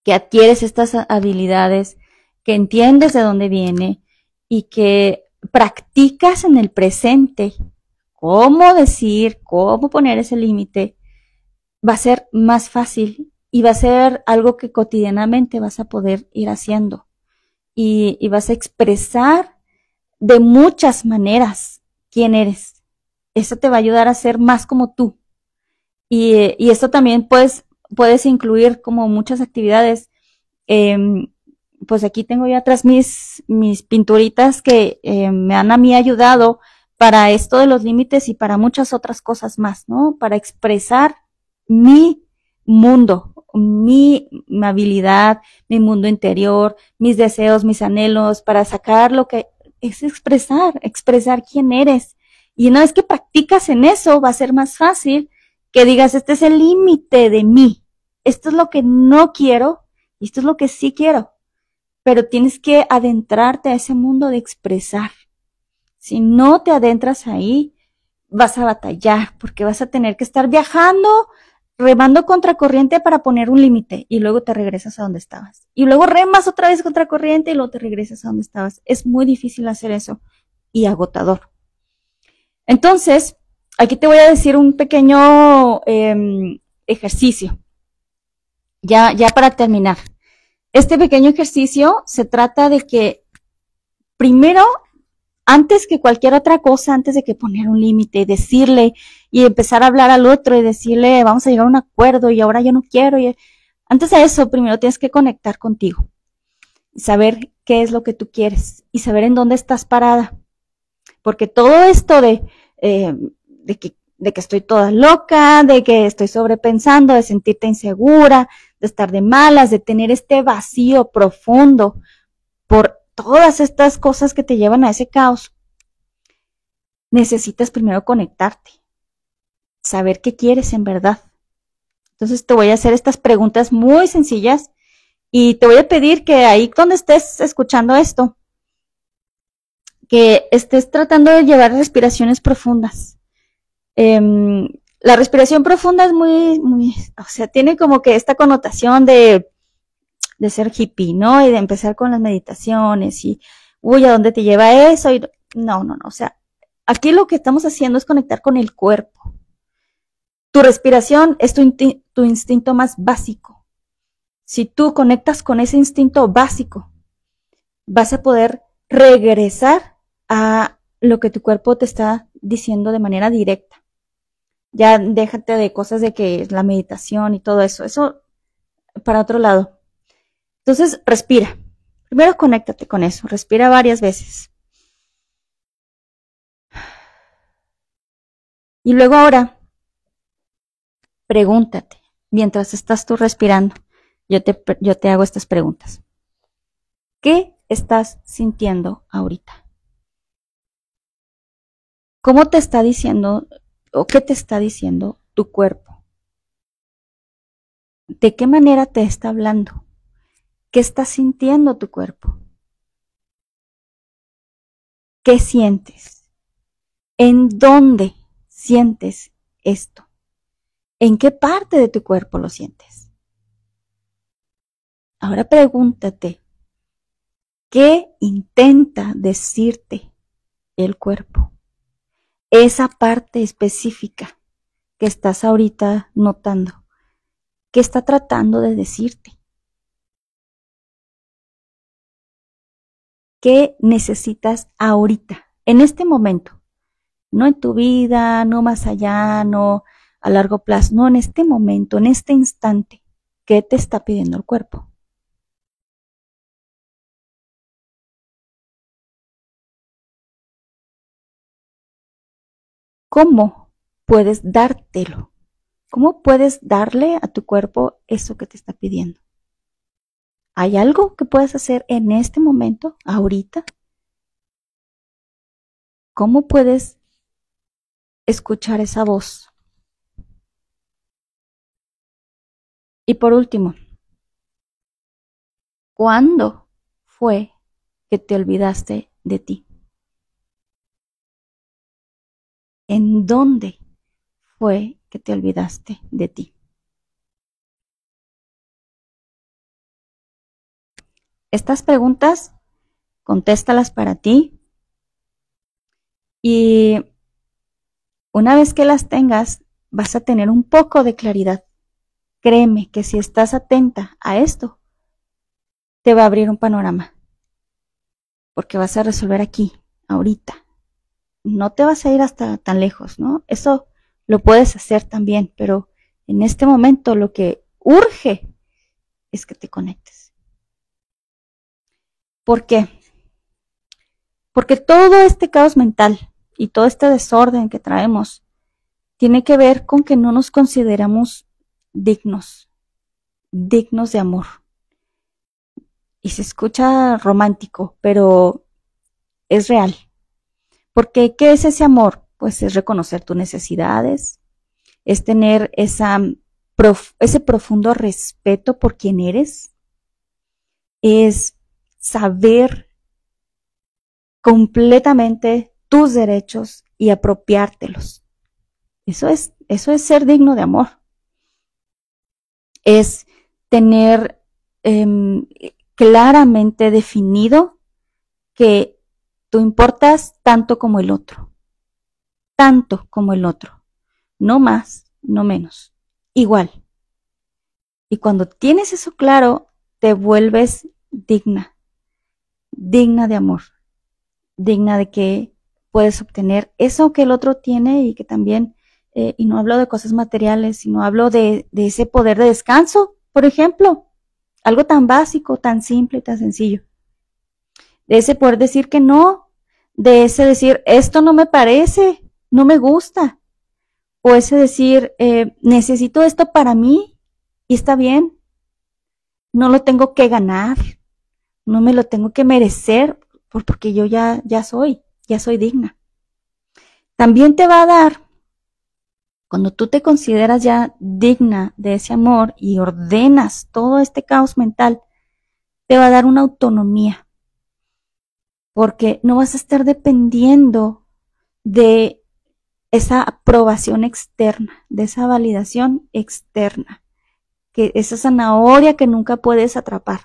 que adquieres estas habilidades, que entiendes de dónde viene y que practicas en el presente cómo decir, cómo poner ese límite, va a ser más fácil y va a ser algo que cotidianamente vas a poder ir haciendo y vas a expresar de muchas maneras quién eres. Eso te va a ayudar a ser más como tú. Y esto también puedes incluir como muchas actividades. Pues aquí tengo ya atrás mis pinturitas que me han a mí ayudado para esto de los límites y para muchas otras cosas más, ¿no? Para expresar mi mundo, mi habilidad, mi mundo interior, mis deseos, mis anhelos, para sacar lo que es expresar quién eres. Y una vez que practicas en eso, va a ser más fácil que digas, este es el límite de mí. Esto es lo que no quiero y esto es lo que sí quiero. Pero tienes que adentrarte a ese mundo de expresar. Si no te adentras ahí, vas a batallar porque vas a tener que estar viajando, remando contracorriente para poner un límite y luego te regresas a donde estabas. Y luego remas otra vez contracorriente y luego te regresas a donde estabas. Es muy difícil hacer eso y agotador. Entonces, aquí te voy a decir un pequeño ejercicio. Ya para terminar. Este pequeño ejercicio se trata de que primero, antes que cualquier otra cosa, antes de que poner un límite, decirle y empezar a hablar al otro y decirle vamos a llegar a un acuerdo y ahora yo no quiero. Antes de eso, primero tienes que conectar contigo. Saber qué es lo que tú quieres y saber en dónde estás parada. Porque todo esto de que estoy toda loca, de que estoy sobrepensando, de sentirte insegura, de estar de malas, de tener este vacío profundo por todas estas cosas que te llevan a ese caos, necesitas primero conectarte, saber qué quieres en verdad. Entonces te voy a hacer estas preguntas muy sencillas y te voy a pedir que ahí donde estés escuchando esto, que estés tratando de llevar respiraciones profundas. La respiración profunda es o sea, tiene como que esta connotación de ser hippie, ¿no? Y de empezar con las meditaciones y, uy, ¿a dónde te lleva eso? Y, no, o sea, aquí lo que estamos haciendo es conectar con el cuerpo. Tu respiración es tu instinto más básico. Si tú conectas con ese instinto básico, vas a poder regresar a lo que tu cuerpo te está diciendo de manera directa. Ya déjate de cosas de que la meditación y todo eso. Eso para otro lado. Entonces, respira. Primero conéctate con eso. Respira varias veces. Y luego ahora, pregúntate, mientras estás tú respirando, yo te hago estas preguntas. ¿Qué estás sintiendo ahorita? ¿Cómo te está diciendo o qué te está diciendo tu cuerpo? ¿De qué manera te está hablando? ¿Qué está sintiendo tu cuerpo? ¿Qué sientes? ¿En dónde sientes esto? ¿En qué parte de tu cuerpo lo sientes? Ahora pregúntate, ¿qué intenta decirte el cuerpo? Esa parte específica que estás ahorita notando, ¿qué está tratando de decirte? ¿Qué necesitas ahorita, en este momento? No en tu vida, no más allá, no a largo plazo, no en este momento, en este instante. ¿Qué te está pidiendo el cuerpo? ¿Cómo puedes dártelo? ¿Cómo puedes darle a tu cuerpo eso que te está pidiendo? ¿Hay algo que puedes hacer en este momento, ahorita? ¿Cómo puedes escuchar esa voz? Y por último, ¿cuándo fue que te olvidaste de ti? ¿En dónde fue que te olvidaste de ti? Estas preguntas, contéstalas para ti y una vez que las tengas, vas a tener un poco de claridad. Créeme que si estás atenta a esto, te va a abrir un panorama, porque vas a resolver aquí, ahorita. No te vas a ir hasta tan lejos, ¿no? Eso lo puedes hacer también, pero en este momento lo que urge es que te conectes. ¿Por qué? Porque todo este caos mental y todo este desorden que traemos tiene que ver con que no nos consideramos dignos de amor. Y se escucha romántico, pero es real. Porque, ¿qué es ese amor? Pues es reconocer tus necesidades, es tener ese profundo respeto por quien eres, es saber completamente tus derechos y apropiártelos. Eso es ser digno de amor. Es tener claramente definido que tú importas tanto como el otro, no más, no menos, igual. Y cuando tienes eso claro, te vuelves digna de amor, digna de que puedes obtener eso que el otro tiene y que también, y no hablo de cosas materiales, sino hablo de ese poder de descanso, por ejemplo, algo tan básico, tan simple y tan sencillo. De ese poder decir que no, de ese decir, esto no me parece, no me gusta, o ese decir, necesito esto para mí y está bien, no lo tengo que ganar, no me lo tengo que merecer, porque yo ya soy digna. También te va a dar, cuando tú te consideras ya digna de ese amor y ordenas todo este caos mental, te va a dar una autonomía, porque no vas a estar dependiendo de esa aprobación externa, de esa validación externa, que esa zanahoria que nunca puedes atrapar,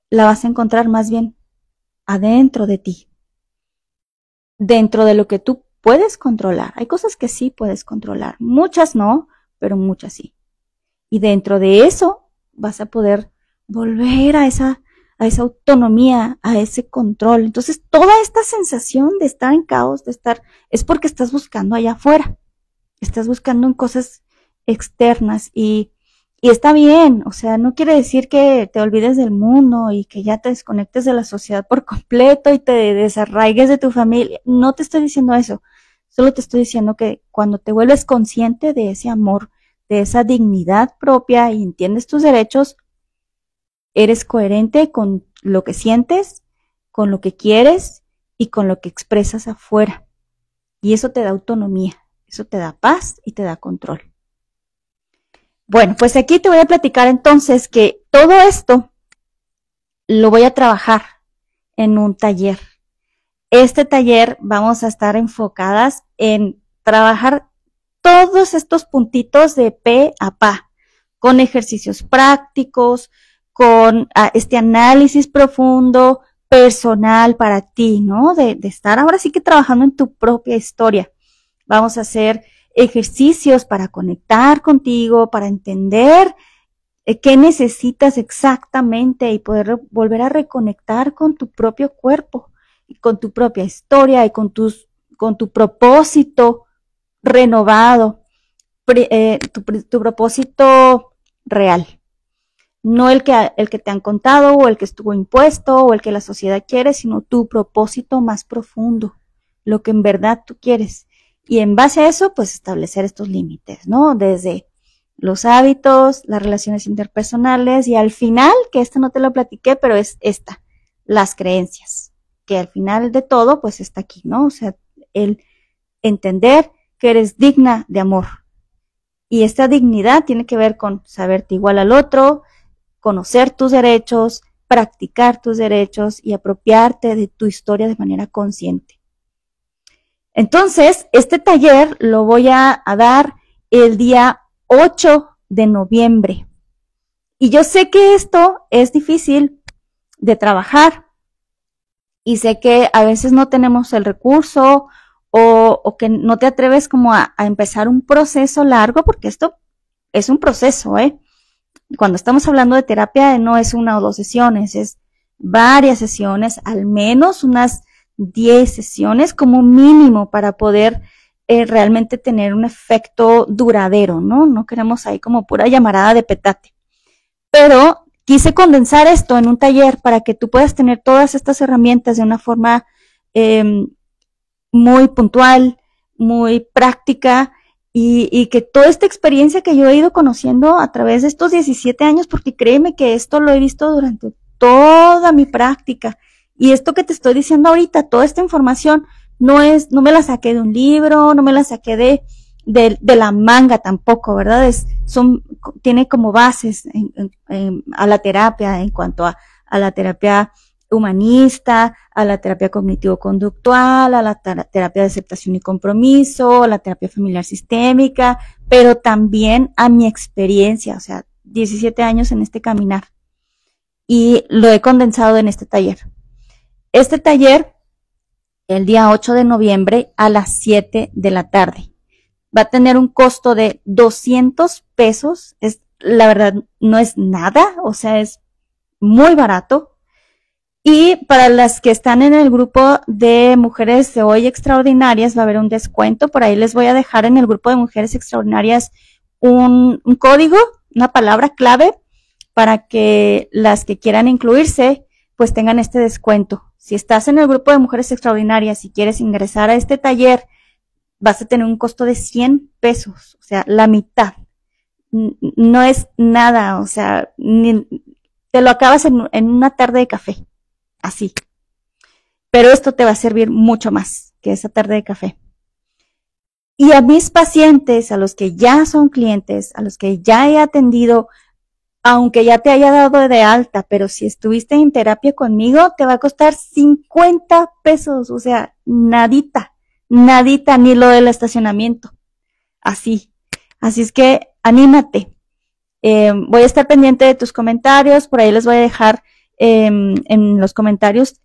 la vas a encontrar más bien adentro de ti, dentro de lo que tú puedes controlar. Hay cosas que sí puedes controlar, muchas no, pero muchas sí. Y dentro de eso vas a poder volver a esa autonomía, a ese control. Entonces, toda esta sensación de estar en caos, es porque estás buscando allá afuera. estás buscando en cosas externas y está bien, o sea, no quiere decir que te olvides del mundo y que ya te desconectes de la sociedad por completo y te desarraigues de tu familia. No te estoy diciendo eso, solo te estoy diciendo que cuando te vuelves consciente de ese amor, de esa dignidad propia y entiendes tus derechos, eres coherente con lo que sientes, con lo que quieres y con lo que expresas afuera. Y eso te da autonomía, eso te da paz y te da control. Bueno, pues aquí te voy a platicar entonces que todo esto lo voy a trabajar en un taller. Este taller vamos a estar enfocadas en trabajar todos estos puntitos de pe a pa, con ejercicios prácticos, con este análisis profundo, personal para ti, ¿no? De estar ahora sí que trabajando en tu propia historia. Vamos a hacer ejercicios para conectar contigo, para entender qué necesitas exactamente y poder volver a reconectar con tu propio cuerpo y con tu propia historia y con tu propósito renovado, tu propósito real. No el que te han contado o el que estuvo impuesto o el que la sociedad quiere, sino tu propósito más profundo, lo que en verdad tú quieres. Y en base a eso, pues establecer estos límites, ¿no? Desde los hábitos, las relaciones interpersonales y al final, que esta no te lo platiqué, pero es esta, las creencias, que al final de todo, pues está aquí, ¿no? O sea, el entender que eres digna de amor. Y esta dignidad tiene que ver con saberte igual al otro, conocer tus derechos, practicar tus derechos y apropiarte de tu historia de manera consciente. Entonces, este taller lo voy a dar el día 8 de noviembre. Y yo sé que esto es difícil de trabajar y sé que a veces no tenemos el recurso o que no te atreves como a empezar un proceso largo, porque esto es un proceso, ¿eh? Cuando estamos hablando de terapia no es una o dos sesiones, es varias sesiones, al menos unas 10 sesiones como mínimo para poder realmente tener un efecto duradero, ¿no? No queremos ahí como pura llamarada de petate. Pero quise condensar esto en un taller para que tú puedas tener todas estas herramientas de una forma muy puntual, muy práctica y que toda esta experiencia que yo he ido conociendo a través de estos 17 años, porque créeme que esto lo he visto durante toda mi práctica. Y esto que te estoy diciendo ahorita, toda esta información, no me la saqué de un libro, no me la saqué de la manga tampoco, ¿verdad? Tiene como bases a la terapia en cuanto a la terapia humanista, a la terapia cognitivo-conductual, a la terapia de aceptación y compromiso, a la terapia familiar sistémica, pero también a mi experiencia, o sea, 17 años en este caminar. Y lo he condensado en este taller. Este taller, el día 8 de noviembre a las 7 de la tarde. Va a tener un costo de 200 pesos. La verdad, no es nada, o sea, es muy barato. Y para las que están en el grupo de Mujeres de Hoy Extraordinarias va a haber un descuento. Por ahí les voy a dejar en el grupo de Mujeres Extraordinarias un código, una palabra clave para que las que quieran incluirse pues tengan este descuento. Si estás en el grupo de Mujeres Extraordinarias y quieres ingresar a este taller, vas a tener un costo de 100 pesos, o sea, la mitad. No es nada, o sea, te lo acabas en una tarde de café. Así. Pero esto te va a servir mucho más que esa tarde de café. Y a mis pacientes, a los que ya son clientes, a los que ya he atendido, aunque ya te haya dado de alta, pero si estuviste en terapia conmigo, te va a costar 50 pesos, o sea, nadita, ni lo del estacionamiento. Así. Así es que anímate. Voy a estar pendiente de tus comentarios, por ahí les voy a dejar en los comentarios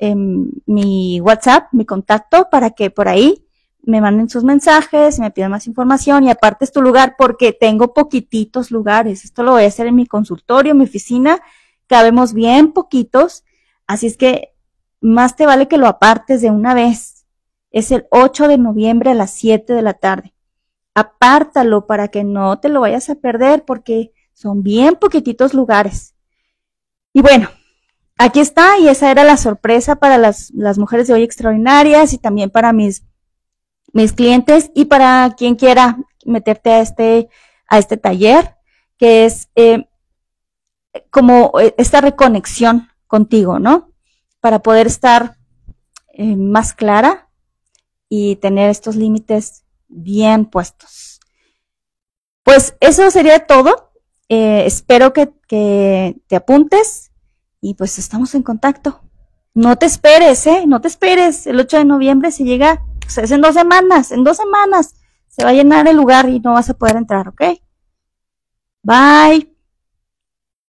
mi WhatsApp, mi contacto, para que por ahí me manden sus mensajes, me pidan más información y apartes tu lugar porque tengo poquititos lugares. Esto lo voy a hacer en mi consultorio, en mi oficina, cabemos bien poquitos, así es que más te vale que lo apartes de una vez. Es el 8 de noviembre a las 7 de la tarde. apártalo para que no te lo vayas a perder porque son bien poquititos lugares. Y bueno, aquí está, y esa era la sorpresa para las mujeres de hoy extraordinarias y también para mis clientes y para quien quiera meterte a este taller, que es como esta reconexión contigo, ¿no? Para poder estar más clara y tener estos límites bien puestos. Pues eso sería todo. Espero que te apuntes y pues estamos en contacto. No te esperes, no te esperes. El 8 de noviembre se llega, o sea, es en 2 semanas, se va a llenar el lugar y no vas a poder entrar, ¿ok? Bye.